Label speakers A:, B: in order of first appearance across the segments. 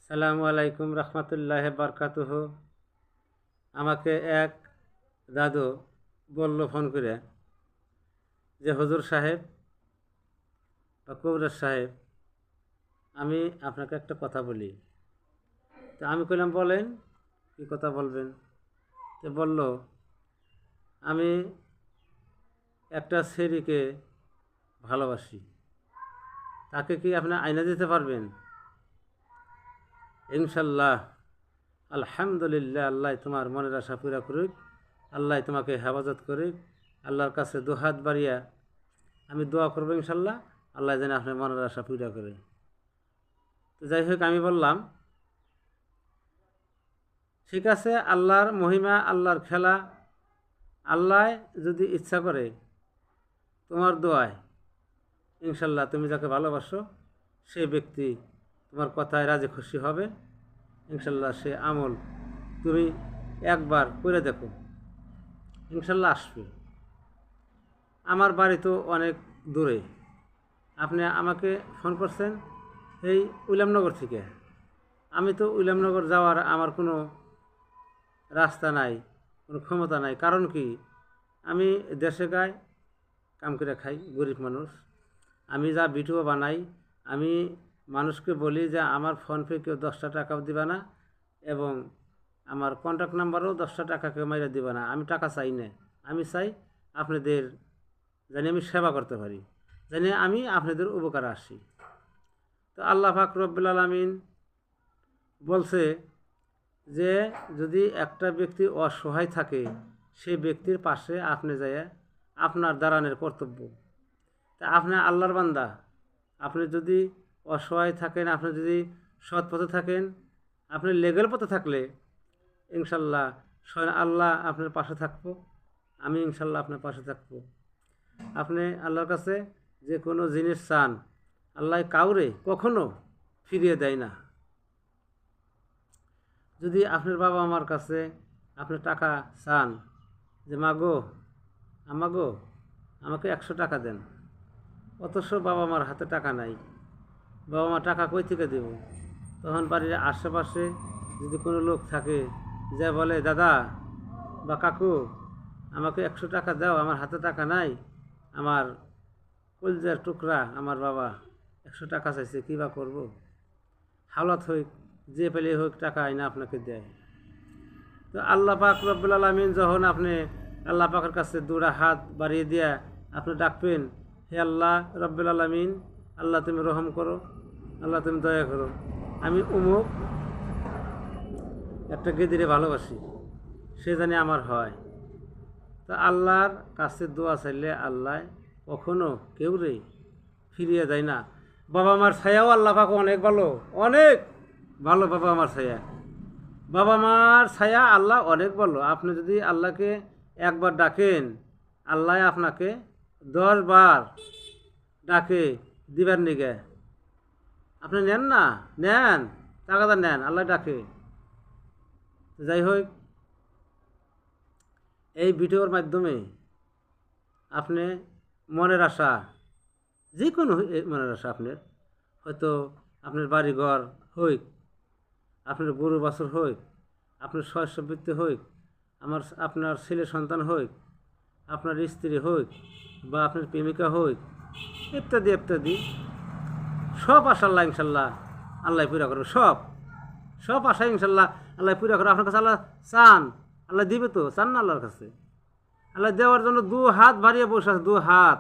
A: সালামু আলাইকুম রহমতুল্লাহ বারকাতুহ। আমাকে এক দাদু বলল ফোন করে যে হুজুর সাহেব বা কবিরাজ সাহেব, আমি আপনাকে একটা কথা বলি। তো আমি কইলাম, বলেন, কী কথা বলবেন? তো বলল, আমি একটা ছেলেকে ভালোবাসি, তাকে কি আপনি আইনা দিতে পারবেন? ইনশাল্লাহ, আলহামদুলিল্লাহ, আল্লাহ তোমার মনের আশা পুরা করুক, আল্লাহ তোমাকে হেফাজত করুক। আল্লাহর কাছে দুহাত বাড়িয়া আমি দোয়া করবো, ইনশাল্লাহ আল্লাহ যেন আপনার মনের আশা পুরা করে। তো যাই হোক, আমি বললাম, ঠিক আছে, আল্লাহর মহিমা, আল্লাহর খেলা, আল্লাহ যদি ইচ্ছা করে তোমার দোয়ায় ইনশাল্লাহ তুমি যাকে ভালোবাসো সেই ব্যক্তি তোমার কথায় রাজি খুশি হবে। ইনশাল্লাহ সে আমল তুমি একবার করে দেখো, ইনশাল্লাহ আসবে। আমার বাড়ি তো অনেক দূরে, আপনি আমাকে ফোন করছেন এই উইলামনগর থেকে। আমি তো উইলামনগর যাওয়ার আমার কোনো রাস্তা নাই, কোনো ক্ষমতা নাই। কারণ কি, আমি দেশে গায়ে কাম করে খাই, গরিব মানুষ। আমি যা ভিডিও বানাই, আমি মানুষকে বলি যে আমার ফোনপে কেউ 10টা টাকাও দিবা না, এবং আমার কন্ট্যাক্ট নাম্বারও 10টা টাকা কেউ মাইরা দিবা না। আমি টাকা চাই না, আমি চাই আপনাদের জানি আমি সেবা করতে পারি, জানি আমি আপনাদের উপকারে আসি। তো আল্লাহ পাক রব্বুল আলামিন বলছে যে যদি একটা ব্যক্তি অসহায় থাকে, সেই ব্যক্তির পাশে আপনি যায় আপনার দাঁড়ানোর কর্তব্য। তা আপনি আল্লাহর বান্দা, আপনি যদি অসহায় থাকেন, আপনি যদি সৎ পথে থাকেন, আপনি লেগেল পথে থাকলে ইনশাল্লাহ স্বয়ং আল্লাহ আপনার পাশে থাকবো। আমি ইনশাল্লাহ আপনার পাশে থাকবো। আপনি আল্লাহর কাছে যে কোনো জিনিস চান, আল্লাহ কাউরে কখনো ফিরিয়ে দেয় না। যদি আপনার বাবা আমার কাছে আপনি টাকা চান, যে মাগো আমাগো আমাকে 100 টাকা দেন, অথচ বাবা মার হাতে টাকা নাই, বাবা মা টাকা কই থেকে দেব? তখন বাড়ির আশেপাশে যদি কোনো লোক থাকে যে বলে, দাদা বা কাকু আমাকে 100 টাকা দাও, আমার হাতে টাকা নাই, আমার কলজার টুকরা আমার বাবা 100 টাকা চাইছে, কী বা করবো? হাওলাত হোক, যে পেলে হোক, টাকা আইনা আপনাকে দেয়। তো আল্লাহ পাক রব্বুল আলামিন যখন আপনি আল্লাহ পাকের কাছে দুটা হাত বাড়িয়ে দিয়া আপনি ডাকবেন, হে আল্লাহ রব্বুল আলামিন, আল্লাহ তুমি রহম করো, আল্লাহ তুমি দয়া করো, আমি অমুক একটা গেদিরে ভালোবাসি, সে জানি আমার হয়। তো আল্লাহর কাছে দোয়া চাইলে আল্লাহ কখনো কেউ রে ফিরিয়ে দেয় না। বাবা মার ছায়াও আল্লাহ পাক অনেক ভালো, অনেক ভালো। বাবা মার ছায়া, বাবা মার ছায়া আল্লাহ অনেক ভালো। আপনি যদি আল্লাহকে একবার ডাকেন, আল্লাহ আপনাকে 10 বার ডাকে দিবার নিগে। আপনি নেন না, নেন, টাকাটা নেন, আল্লাহ ডাকে। যাই হোক, এই ভিডিওর মাধ্যমে আপনি মনের আশা, যে কোনো মনের আশা আপনার, হয়তো আপনার বাড়িঘর হইক, আপনার গরু বাছুর হইক, আপনার শস্য বৃত্তি হইক, আপনার ছেলে সন্তান হইক, আপনার স্ত্রী হইক, বা আপনার প্রেমিকা হইক, ইত্যাদি ইত্যাদি, সব আশা আল্লাহ ইনশাল্লাহ আল্লাহ পুরা করবে। সব আশা ইনশাল্লাহ আল্লাহ পুরা করবে। আপনার কাছে আল্লাহ চান, আল্লাহ দিবে তো, চান না আল্লাহর কাছে? আল্লাহ দেওয়ার জন্য 2 হাত বাড়িয়ে বসে আছে, 2 হাত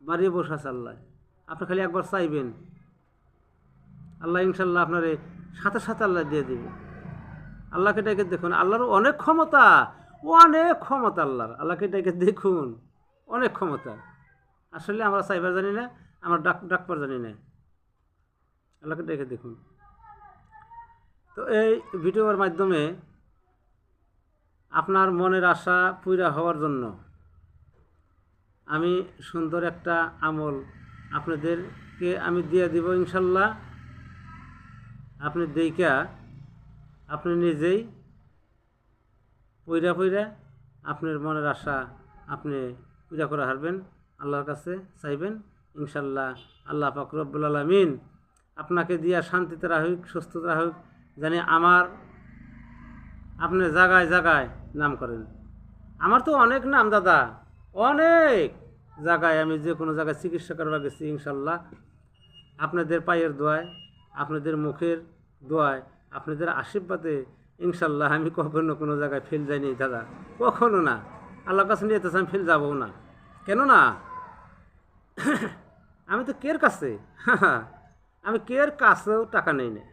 A: বাড়িয়ে বসে আছে আল্লাহ। আপনি খালি একবার চাইবেন, আল্লাহ ইনশাল্লাহ আপনার সাথে সাথে আল্লাহ দিয়ে দিবে। আল্লাহকে ডেকে দেখুন, আল্লাহর অনেক ক্ষমতা, অনেক ক্ষমতা আল্লাহর। আল্লাহকে ডেকে দেখুন, অনেক ক্ষমতা। আসলে আমরা চাইবার জানি না, আমরা ডাকবার জানি না। আল্লাহকে ডেকে দেখুন। তো এই ভিডিওর মাধ্যমে আপনার মনের আশা পুরা হওয়ার জন্য আমি সুন্দর একটা আমল আপনাদেরকে আমি দিয়ে দিব ইনশাল্লাহ। আপনি দেইখা আপনি নিজেই পইরা আপনার মনের আশা আপনি পূজা করে হারবেন, আল্লাহর কাছে চাইবেন। ইনশাল্লাহ আল্লাহ পাক রব্বুল আলামিন আপনাকে দিয়া শান্তিতে রাহুক, সুস্থতা রাহুক, জানি আমার আপনি জায়গায় জায়গায় নাম করেন। আমার তো অনেক নাম দাদা, অনেক জায়গায় আমি যে কোনো জায়গায় চিকিৎসা করবা গেছি, ইনশাল্লাহ আপনাদের পায়ের দোয়ায়, আপনাদের মুখের দোয়ায়, আপনাদের আশীর্বাদে ইনশাল্লাহ আমি কখনো কোনো জায়গায় ফেল যাইনি দাদা, কখনো না। আল্লাহর কাছে নিয়ে আমি ফেল যাবো না, কেন না? আমি তো কের কাছে আমি কের কাছেও টাকা নেই না,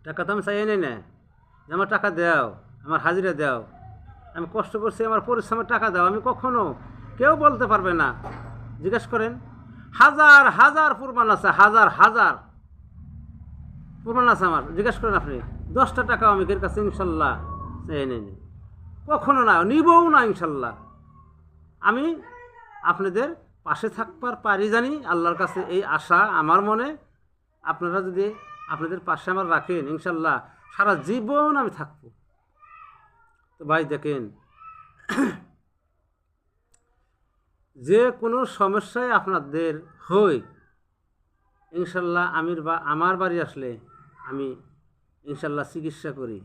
A: টাকা তো আমি চাই নেই না যে আমার টাকা দাও, আমার হাজিরা দাও, আমি কষ্ট করছি, আমার পরিশ্রমের টাকা দাও। আমি কখনো, কেউ বলতে পারবে না। জিজ্ঞেস করেন, হাজার হাজার প্রমাণ আছে, হাজার হাজার প্রমাণ আছে আমার। জিজ্ঞেস করেন আপনি, 10টা টাকাও আমি এর কাছে ইনশাল্লাহ চাই নেই, কখনো না, নিবও না ইনশাল্লাহ। আমি আপনাদের পাশে থাকবার পারি জানি, আল্লাহর কাছে এই আশা আমার মনে। আপনারা যদি আপনাদের পাশে আমার রাখেন, ইনশাল্লাহ সারা জীবন আমি থাকবো। তো ভাই দেখেন, যে কোনো সমস্যায় আপনাদের হয়, ইনশাল্লাহ আমার বাড়ি আসলে আমি ইনশাল্লাহ চিকিৎসা করি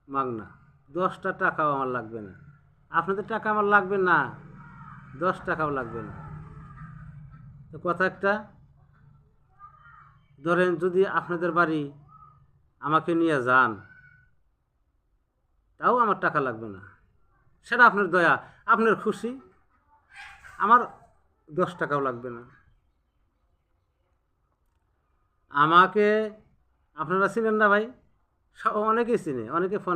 A: মাগনা। 10টা টাকাও আমার লাগবে না, আপনাদের টাকা আমার লাগবে না, 10 টাকাও লাগবে না। তো কথা একটা, ধরেন যদি আপনাদের বাড়ি আমাকে নিয়ে যান, তাও আমার টাকা লাগবে না, সেটা আপনার দয়া, আপনার খুশি, আমার 10 টাকাও লাগবে না। আমাকে আপনারা চিনেন না ভাই? অনেকেই চিনে, অনেকে ফোন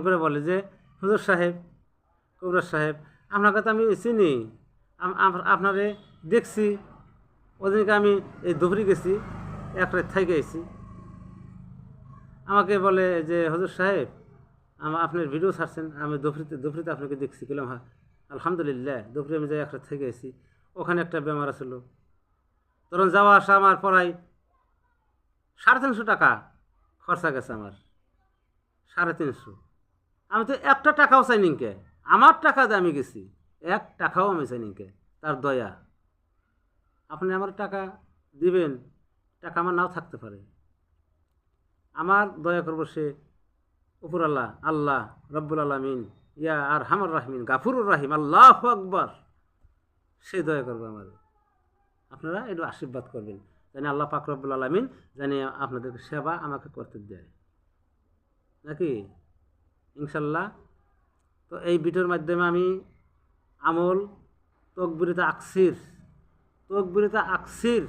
A: করে বলে যে হুজুর সাহেব, কবিরাজ সাহেব, আপনাকে তো আমি চিনি, আপনারে দেখছি, ওদিনকে আমি এই দুপুরি গেছি, এক রাত থেকে গেছি। আমাকে বলে যে হুজুর সাহেব, আপনার ভিডিও ছাড়ছেন, আমি দুপুরিতে আপনাকে দেখছি। গেলাম, হ্যাঁ আলহামদুলিল্লাহ, দুপুরে আমি যাই এক রাত থেকে গেছি, ওখানে একটা বেমার আসলো। ধরুন যাওয়া আসা আমার প্রায় 350 টাকা খরচা গেছে আমার, 350। আমি তো একটা টাকাও চাই নিকে, আমার টাকা দিয়ে আমি গেছি, 1 টাকাও আমি চাই নিকে, তার দয়া। আপনি আমার টাকা দিবেন, টাকা আমার নাও থাকতে পারে, আমার দয়া করবো সে উপর আল্লাহ, আল্লাহ রব্বুল আলামিন, ইয়া আর হামার রাহমিন গাফুরুর রাহিম, আল্লাহু আকবার, সে দয়া করবে আমার। আপনারা একটু আশীর্বাদ করবেন, জানি আল্লাহ পাক রব্বুল আলামিন জানি আপনাদেরকে সেবা আমাকে করতে দেয়, নাকি ইনশাল্লাহ। তো এই ভিডিওর মাধ্যমে আমি আমল তকবিরতে আকসির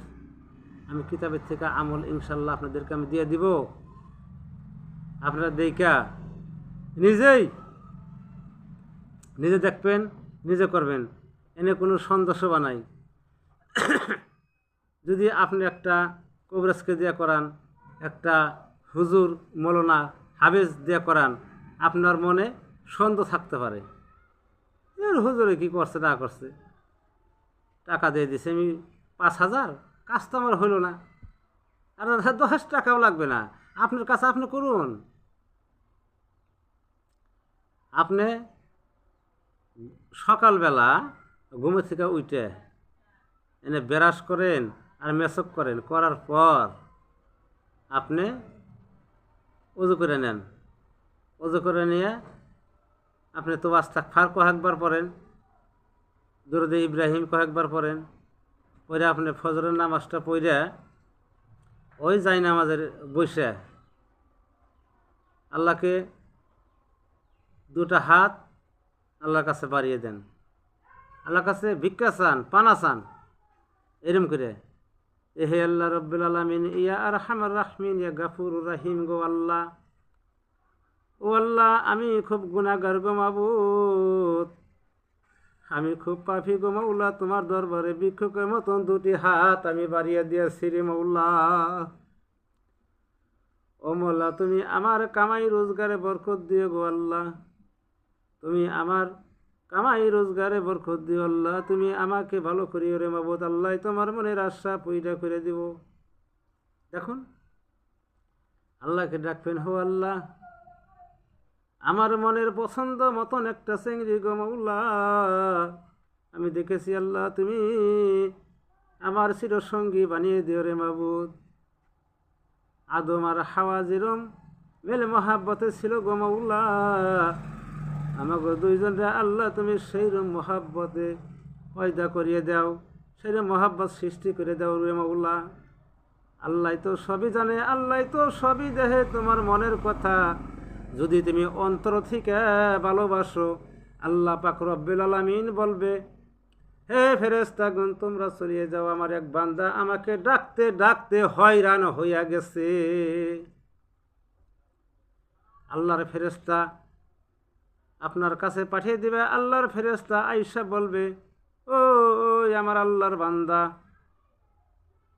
A: আমি কিতাবের থেকে আমল ইনশাল্লাহ আপনাদেরকে আমি দিয়ে দিব। আপনারা দেখা নিজে দেখবেন, নিজে করবেন, এনে কোনো সন্দেহ বানাই। যদি আপনি একটা কবিরাজকে দিয়ে করান, একটা হুজুর মৌলানা হাফেজ দিয়ে করান, আপনার মনে সন্দেহ থাকতে পারে, এর হুজুরে কী করছে না করছে, টাকা দিয়ে দিছে আমি 5,000, কাজ তো আমার হইল না, আর 10 টাকাও লাগবে না, আপনার কাছে আপনি করুন। আপনি সকালবেলা ঘুমে থেকে উঠে এনে ব্রাশ করেন আর মেসক করেন, করার পর আপনি ওযু করে নেন, ওযু করে নিয়ে আপনি তো আস্তাগফার কয়েকবার পড়েন, দুরূদে ইব্রাহিম কয়েকবার পড়েন, পরে আপনি ফজরের নামাজটা পড়ে ওই যাই নামাজের বসে আল্লাহকে 2টা হাত আল্লাহর কাছে বাড়িয়ে দেন, আল্লাহর কাছে ভিক্ষা চান, পানা চান, এরম করে, হে আল্লাহ রব্বুল আলামিন, ইয়া আরহামার রাহমিন, ইয়া গাফুরুর রাহিম, গো আল্লাহ, ও আল্লাহ, আমি খুব গুনাহগার গো মাবুদ, আমি খুব পাপী গো মাওলা, তোমার দরবারে ভিক্ষুকের মতন 2টি হাত আমি বাড়িয়ে দিয়েছি রে মাওলা। ও মাওলা, তুমি আমার কামাই রোজগারে বরকত দিও গো আল্লাহ, তুমি আমার কামাই রোজগারে বরকত দিও আল্লাহ, তুমি আমাকে ভালো করিও রে মাবুদ, আল্লাহ তোমার মনের আশা পূরণ করে দিব। দেখুন, আল্লাহকে ডাকবেন, হো আল্লাহ, আমার মনের পছন্দ মতন একটা চিংড়ি গো মাওলা আমি দেখেছি, আল্লাহ তুমি আমার চিরসঙ্গী বানিয়ে দিও রে মাবুদ। আদম আর হাওয়া যেরম মেলে মহাব্বতে ছিল গো মাওলা, আমাকে দুইজনরে আল্লাহ তুমি সেইরকম মহাব্বতে পয়দা করিয়ে দাও, সেইরকম মহাব্বত সৃষ্টি করে দাও রে মাওলা। আল্লাহ তো সবই জানে, আল্লাহ তো সবই দেখে তোমার মনের কথা। যদি তুমি অন্তর থেকে ভালোবাসো, আল্লাহ পাক রব্বুল আলামিন বলবে, হে ফেরেশতাগণ তোমরা চলিয়ে যাও, আমার এক বান্দা আমাকে ডাকতে ডাকতে হয়রান হইয়া গেছে। আল্লাহর ফেরেশতা আপনার কাছে পাঠিয়ে দিবে। আল্লাহর ফেরেশতা আইসা বলবে, ও আমার আল্লাহর বান্দা,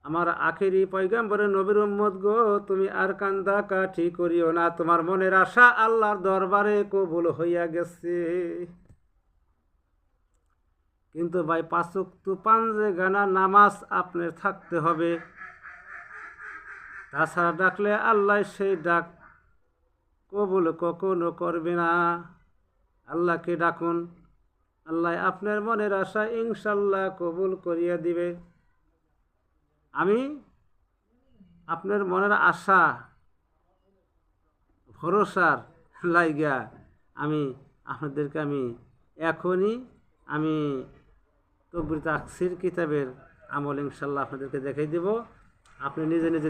A: আমার আখেরি পয়গাম্বরের নবীর উম্মত গো, তুমি আর কান্দা কাঠি করিও না, তোমার মনের আশা আল্লাহর দরবারে কবুল হইয়া গেছে। কিন্তু ভাই 5 ওয়াক্ত 5 গানা নামাজ আপনার থাকতে হবে, তাছাড়া ডাকলে আল্লাহ সেই ডাক কবুল কখনো করবে না। আল্লাহকে ডাকুন, আল্লাহ আপনার মনের আশা ইনশাল্লাহ কবুল করিয়া দিবে। আমি আপনার মনের আশা ভরসার লাইগা আমি আপনাদেরকে এখনই তকবীর তাকসির কিতাবের আমল ইনশাল্লাহ আপনাদেরকে দেখাই দেব। আপনি নিজে নিজে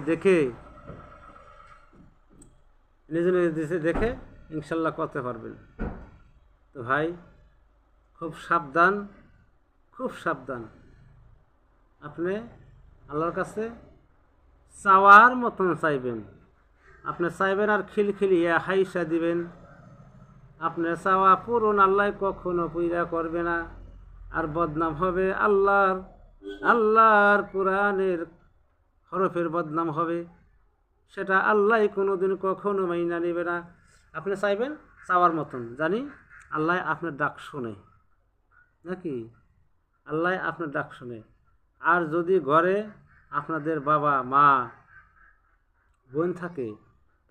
A: দেখে ইনশাল্লাহ করতে পারবেন। তো ভাই খুব সাবধান, আপনি আল্লাহর কাছে চাওয়ার মতন চাইবেন। আপনি চাইবেন আর খিলখিলিয়ে হাইসা দিবেন। আপনার চাওয়া পূরণ আল্লাহ কখনো পুইরা করবে না, আর বদনাম হবে আল্লাহর কোরআনের হরফের বদনাম হবে, সেটা আল্লাহ কোনোদিন কখনো মাইনা নেবে না। আপনি চাইবেন চাওয়ার মতন, জানি আল্লাহ আপনার ডাক শোনে নাকি, আল্লাহ আপনার ডাক শোনে। আর যদি ঘরে আপনাদের বাবা মা বোন থাকে,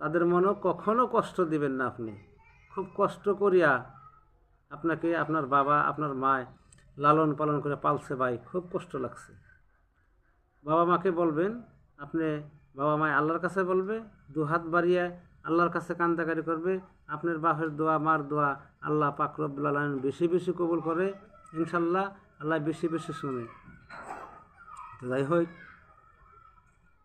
A: তাদের মনও কখনো কষ্ট দিবেন না। আপনি খুব কষ্ট করিয়া আপনাকে আপনার বাবা আপনার মা লালন পালন করে পালছে, ভাই খুব কষ্ট লাগছে। বাবা মাকে বলবেন, আপনি বাবা মায় আল্লাহর কাছে বলবে, 2 হাত বাড়িয়ে আল্লাহর কাছে কান্দাকারি করবে। আপনার বাপের দোয়া মার দোয়া আল্লাহ পাক রব্বুল আলামিন বেশি বেশি কবুল করে ইনশাল্লাহ, আল্লাহ বেশি বেশি শুনে। যাই হোক,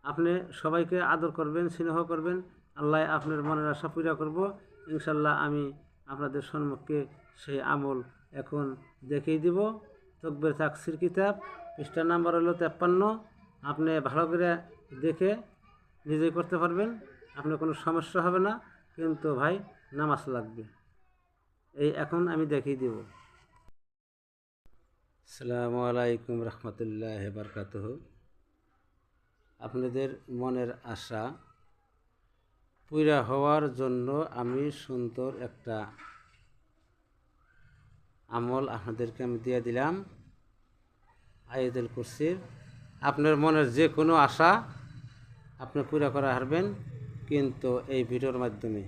A: আপনি সবাইকে আদর করবেন, স্নেহ করবেন, আল্লাহ আপনার মনের আশা পূরা করব ইনশাল্লাহ। আমি আপনাদের সম্মুখে সেই আমল এখন দেখিয়ে দিব। তকবীর তাকসির কিতাব, পৃষ্ঠা নাম্বার হলো 53। আপনি ভালো করে দেখে নিজেই করতে পারবেন, আপনার কোনো সমস্যা হবে না। কিন্তু ভাই নামাজ লাগবে। এই এখন আমি দেখিয়ে দিব। আসসালামু আলাইকুম রহমতুল্লাহ বারকাতুহু। আপনাদের মনের আশা পুরা হওয়ার জন্য আমি সুন্দর একটা আমল আপনাদেরকে আমি দিয়ে দিলাম, আয়াতুল কুরসির। আপনার মনের যে কোনো আশা আপনি পুরা করা হারবেন কিন্তু এই ভিডিওর মাধ্যমে।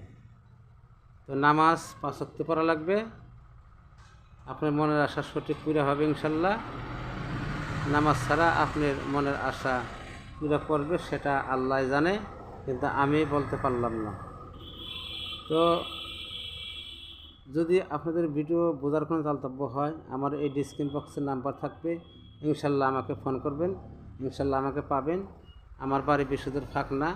A: তো নামাজ 5 ওয়াক্ত পড়া লাগবে, আপনার মনের আশা সঠিক পুরা হবে ইনশাল্লাহ। নামাজ ছাড়া আপনার মনের আশা পুরা করবে সেটা আল্লাহ জানে, কিন্তু আমি বলতে পারলাম না। তো যদি আপনাদের ভিডিও বোঝার কোনো তালতব্য হয়, আমার এই ডিসক্রিপশন বক্সের নাম্বার থাকবে, ইনশাল্লাহ আমাকে ফোন করবেন, ইনশাল্লাহ আমাকে পাবেন। আমার বাড়ি বিশুদ্ধর ফাঁকনা,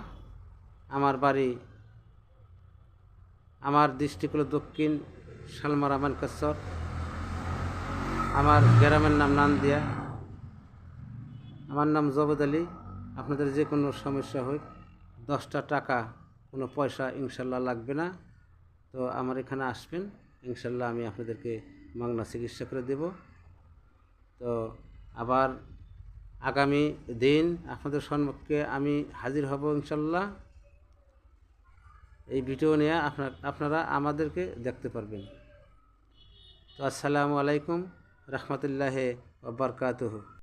A: আমার ডিস্ট্রিক্ট হলো দক্ষিণ শালমারা মানকাসর, আমার গ্রামের নাম নান্দিয়া, আমার নাম জবেদ আলী। আপনাদের যে কোনো সমস্যা হোক, 10টা টাকা কোনো পয়সা ইনশাল্লাহ লাগবে না। তো আমার এখানে আসবেন, ইনশাল্লাহ আমি আপনাদেরকে মাগনা চিকিৎসা করে দেব। তো আবার আগামী দিন আপনাদের সম্মুখে আমি হাজির হব ইনশাল্লাহ। এই ভিডিও নিয়ে আপনারা আমাদেরকে দেখতে পারবেন। তো আসসালামু আলাইকুম রহমতুল্লাহ ওয়া বারাকাতুহু।